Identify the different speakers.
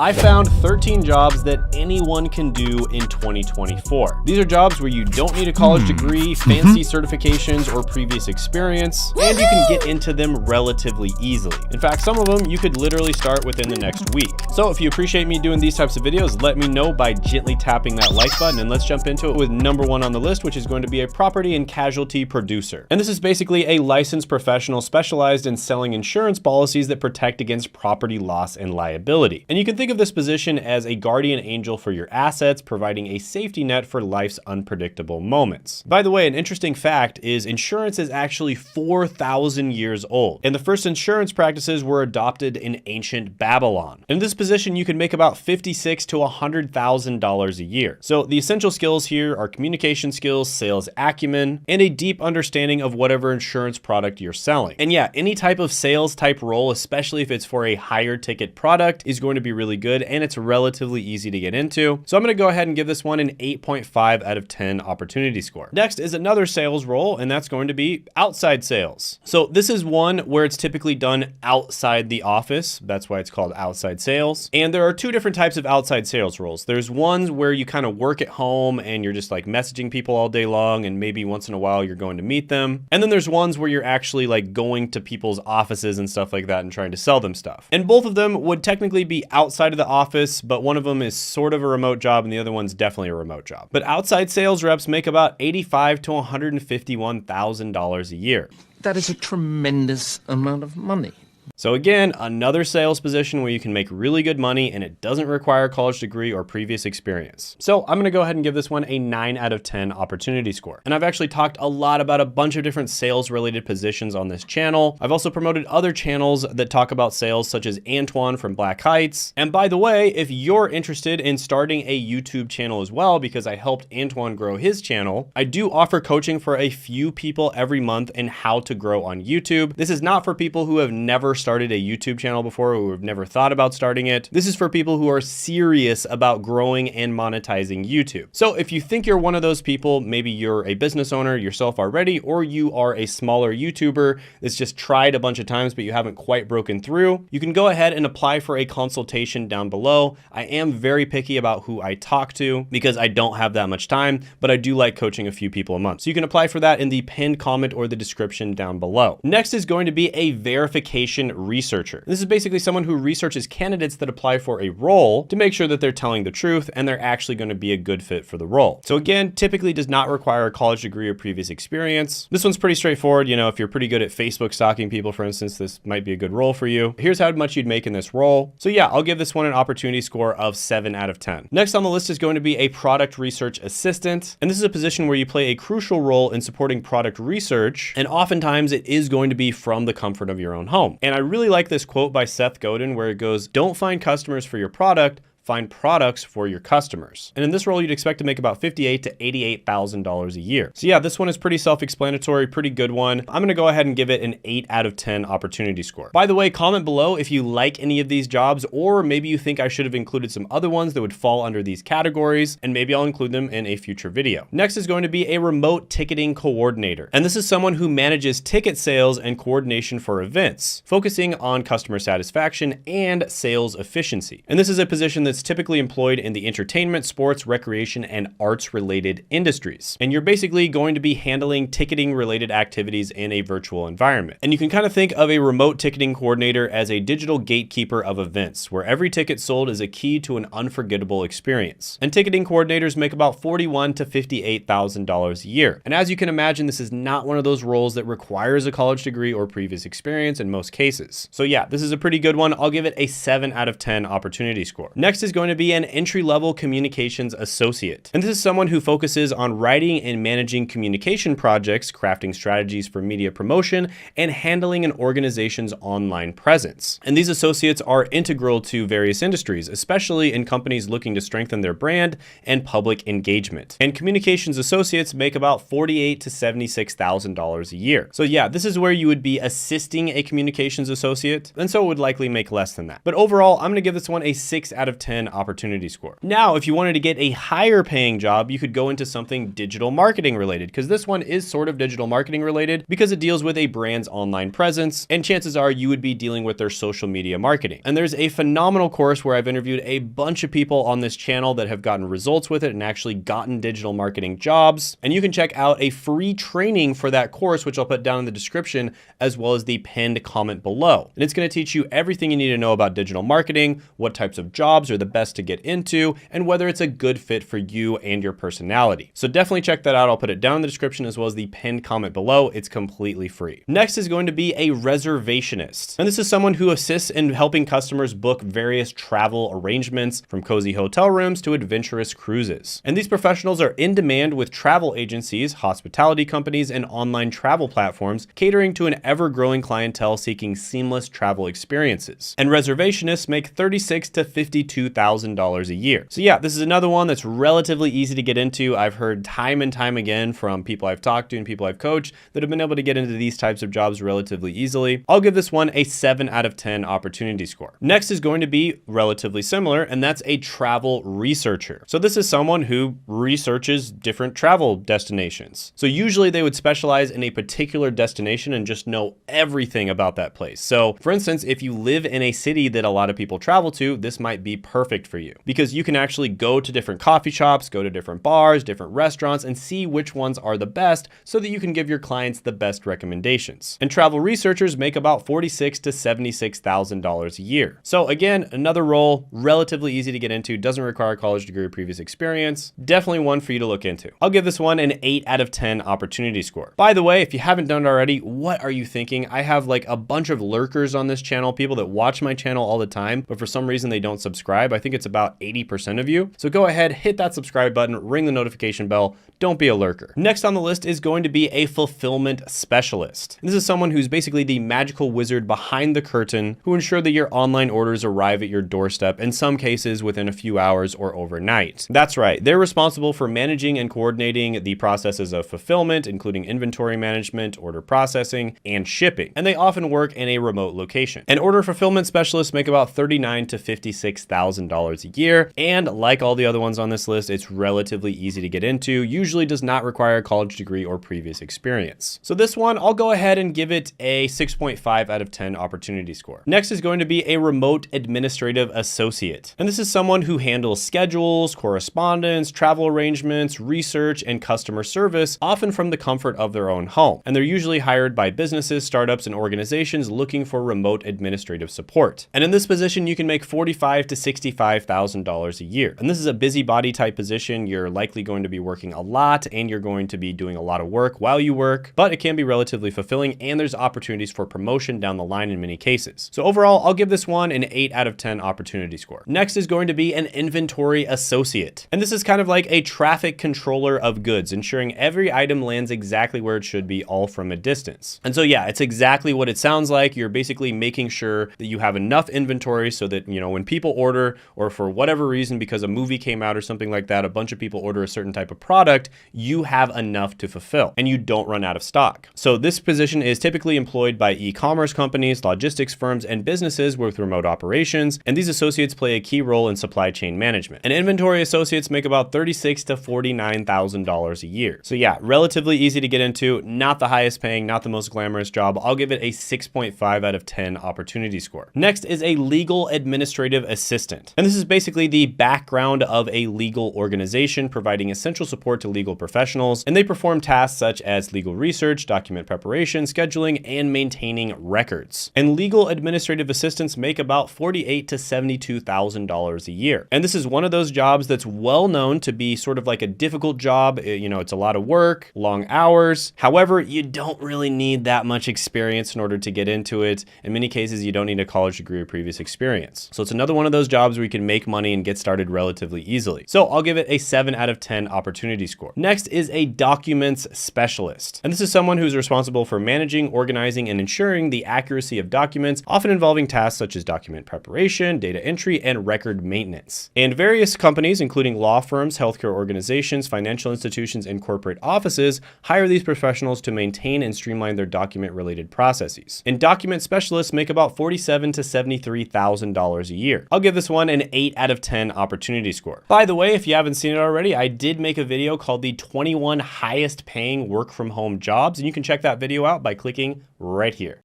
Speaker 1: I found 13 jobs that anyone can do in 2024. These are jobs where you don't need a college degree, fancy certifications, or previous experience, and you can get into them relatively easily. In fact, some of them you could literally start within the next week. So if you appreciate me doing these types of videos, let me know by gently tapping that like button, and let's jump into it with number 1 on the list, which is going to be a property and casualty producer. And this is basically a licensed professional specialized in selling insurance policies that protect against property loss and liability. And you can think of this position as a guardian angel for your assets, providing a safety net for life's unpredictable moments. By the way, an interesting fact is insurance is actually 4,000 years old, and the first insurance practices were adopted in ancient Babylon. In this position, you can make about $56,000 to $100,000 a year. So the essential skills here are communication skills, sales acumen, and a deep understanding of whatever insurance product you're selling. And yeah, any type of sales type role, especially if it's for a higher ticket product, is going to be really good, and it's relatively easy to get into. So I'm going to go ahead and give this one an 8.5 out of 10 opportunity score. Next is another sales role, and that's going to be outside sales. So this is one where it's typically done outside the office. That's why it's called outside sales. And there are two different types of outside sales roles. There's ones where you kind of work at home and you're just like messaging people all day long, and maybe once in a while you're going to meet them. And then there's ones where you're actually like going to people's offices and stuff like that and trying to sell them stuff. And both of them would technically be outside of the office, but one of them is sort of a remote job and the other one's definitely a remote job. But outside sales reps make about $85,000 to $151,000 a year.
Speaker 2: That is a tremendous amount of money.
Speaker 1: So again, another sales position where you can make really good money and it doesn't require a college degree or previous experience. So I'm gonna go ahead and give this one a 9 out of 10 opportunity score. And I've actually talked a lot about a bunch of different sales related positions on this channel. I've also promoted other channels that talk about sales, such as Antoine from Black Heights. And by the way, if you're interested in starting a YouTube channel as well, because I helped Antoine grow his channel, I do offer coaching for a few people every month in how to grow on YouTube. This is not for people who have never started a YouTube channel before, who have never thought about starting it. This is for people who are serious about growing and monetizing YouTube. So if you think you're one of those people, maybe you're a business owner yourself already, or you are a smaller YouTuber that's just tried a bunch of times, but you haven't quite broken through, you can go ahead and apply for a consultation down below. I am very picky about who I talk to because I don't have that much time, but I do like coaching a few people a month. So you can apply for that in the pinned comment or the description down below. Next is going to be a verification researcher. This is basically someone who researches candidates that apply for a role to make sure that they're telling the truth and they're actually going to be a good fit for the role. So again, typically does not require a college degree or previous experience. This one's pretty straightforward. You know, if you're pretty good at Facebook stalking people, for instance, this might be a good role for you. Here's how much you'd make in this role. So yeah, I'll give this one an opportunity score of 7 out of 10. Next on the list is going to be a product research assistant. And this is a position where you play a crucial role in supporting product research. And oftentimes it is going to be from the comfort of your own home. And I really like this quote by Seth Godin where it goes, "Don't find customers for your product, find products for your customers." And in this role, you'd expect to make about $58,000 to $88,000 a year. So yeah, this one is pretty self-explanatory, pretty good one. I'm gonna go ahead and give it an 8 out of 10 opportunity score. By the way, comment below if you like any of these jobs, or maybe you think I should have included some other ones that would fall under these categories, and maybe I'll include them in a future video. Next is going to be a remote ticketing coordinator. And this is someone who manages ticket sales and coordination for events, focusing on customer satisfaction and sales efficiency. And this is a position that's typically employed in the entertainment, sports, recreation, and arts related industries. And you're basically going to be handling ticketing related activities in a virtual environment. And you can kind of think of a remote ticketing coordinator as a digital gatekeeper of events, where every ticket sold is a key to an unforgettable experience. And ticketing coordinators make about $41,000 to $58,000 a year. And as you can imagine, this is not one of those roles that requires a college degree or previous experience in most cases. So yeah, this is a pretty good one. I'll give it a 7 out of 10 opportunity score. Next is going to be an entry-level communications associate. And this is someone who focuses on writing and managing communication projects, crafting strategies for media promotion, and handling an organization's online presence. And these associates are integral to various industries, especially in companies looking to strengthen their brand and public engagement. And communications associates make about $48,000 to $76,000 a year. So yeah, this is where you would be assisting a communications associate, and so it would likely make less than that. But overall, I'm gonna give this one a 6 out of 10 10 opportunity score. Now, if you wanted to get a higher paying job, you could go into something digital marketing related, because this one is sort of digital marketing related because it deals with a brand's online presence, and chances are you would be dealing with their social media marketing. And there's a phenomenal course where I've interviewed a bunch of people on this channel that have gotten results with it and actually gotten digital marketing jobs. And you can check out a free training for that course, which I'll put down in the description, as well as the pinned comment below. And it's going to teach you everything you need to know about digital marketing, what types of jobs are the best to get into, and whether it's a good fit for you and your personality. So definitely check that out. I'll put it down in the description as well as the pinned comment below. It's completely free. Next is going to be a reservationist. And this is someone who assists in helping customers book various travel arrangements, from cozy hotel rooms to adventurous cruises. And these professionals are in demand with travel agencies, hospitality companies, and online travel platforms, catering to an ever-growing clientele seeking seamless travel experiences. And reservationists make $36,000 to $52,000 a year. So yeah, this is another one that's relatively easy to get into. I've heard time and time again from people I've talked to and people I've coached that have been able to get into these types of jobs relatively easily. I'll give this one a 7 out of 10 opportunity score. Next is going to be relatively similar, and that's a travel researcher. So this is someone who researches different travel destinations. So usually they would specialize in a particular destination and just know everything about that place. So for instance, if you live in a city that a lot of people travel to, this might be perfect for you because you can actually go to different coffee shops, go to different bars, different restaurants, and see which ones are the best so that you can give your clients the best recommendations. And travel researchers make about $46,000 to $76,000 a year. So again, another role, relatively easy to get into, doesn't require a college degree or previous experience. Definitely one for you to look into. I'll give this one an 8 out of 10 opportunity score. By the way, if you haven't done it already, what are you thinking? I have like a bunch of lurkers on this channel, people that watch my channel all the time, but for some reason they don't subscribe. I think it's about 80% of you. So go ahead, hit that subscribe button, ring the notification bell. Don't be a lurker. Next on the list is going to be a fulfillment specialist. And this is someone who's basically the magical wizard behind the curtain who ensure that your online orders arrive at your doorstep, in some cases within a few hours or overnight. That's right. They're responsible for managing and coordinating the processes of fulfillment, including inventory management, order processing, and shipping. And they often work in a remote location. And order fulfillment specialists make about $39,000 to $56,000 a year. And like all the other ones on this list, it's relatively easy to get into, usually does not require a college degree or previous experience. So this one, I'll go ahead and give it a 6.5 out of 10 opportunity score. Next is going to be a remote administrative associate. And this is someone who handles schedules, correspondence, travel arrangements, research, and customer service, often from the comfort of their own home. And they're usually hired by businesses, startups, and organizations looking for remote administrative support. And in this position, you can make $45,000 to $65,000 a year. And this is a busybody type position. You're likely going to be working a lot and you're going to be doing a lot of work while you work, but it can be relatively fulfilling and there's opportunities for promotion down the line in many cases. So overall, I'll give this one an 8 out of 10 opportunity score. Next is going to be an inventory associate. And this is kind of like a traffic controller of goods, ensuring every item lands exactly where it should be, all from a distance. And so yeah, it's exactly what it sounds like. You're basically making sure that you have enough inventory so that, you know, when people order, or for whatever reason, because a movie came out or something like that, a bunch of people order a certain type of product, you have enough to fulfill and you don't run out of stock. So this position is typically employed by e-commerce companies, logistics firms, and businesses with remote operations. And these associates play a key role in supply chain management. And inventory associates make about $36,000 to $49,000 a year. So yeah, relatively easy to get into, not the highest paying, not the most glamorous job. I'll give it a 6.5 out of 10 opportunity score. Next is a legal administrative assistant. And this is basically the background of a legal organization, providing essential support to legal professionals. And they perform tasks such as legal research, document preparation, scheduling, and maintaining records. And legal administrative assistants make about $48,000 to $72,000 a year. And this is one of those jobs that's well known to be sort of like a difficult job. You know, it's a lot of work, long hours. However, you don't really need that much experience in order to get into it. In many cases, you don't need a college degree or previous experience. So it's another one of those jobs where you can make money and get started relatively easily. So I'll give it a 7 out of 10 opportunity score. Next is a documents specialist. And this is someone who's responsible for managing, organizing, and ensuring the accuracy of documents, often involving tasks such as document preparation, data entry, and record maintenance. And various companies, including law firms, healthcare organizations, financial institutions, and corporate offices, hire these professionals to maintain and streamline their document-related processes. And document specialists make about $47,000 to $73,000 a year. I'll give this one one an 8 out of 10 opportunity score. By the way, if you haven't seen it already, I did make a video called the 21 highest paying work from home jobs, and you can check that video out by clicking right here.